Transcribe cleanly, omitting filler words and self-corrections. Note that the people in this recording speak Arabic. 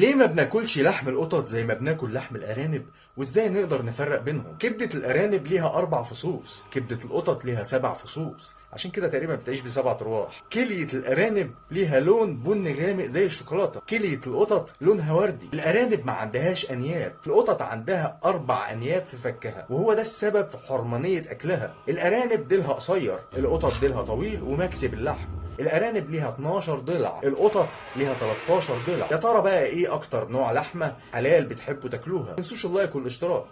ليه ما بناكلش لحم القطط زي ما بناكل لحم الارانب؟ وازاي نقدر نفرق بينهم؟ كبدة الارانب ليها 4 فصوص، كبدة القطط ليها 7 فصوص، عشان كده تقريبا بتعيش ب7 ارواح. كلية الارانب ليها لون بني غامق زي الشوكولاتة، كلية القطط لونها وردي. الارانب ما عندهاش انياب، القطط عندها 4 انياب في فكها، وهو ده السبب في حرمانية اكلها. الارانب ديلها قصير، القطط ديلها طويل ومكسب اللحم. الارانب ليها 12 ضلع، القطط ليها 13 ضلع. يا ترى بقى ايه اكتر نوع لحمه حلال بتحبوا تاكلوها؟ ما تنسوش اللايك والاشتراك.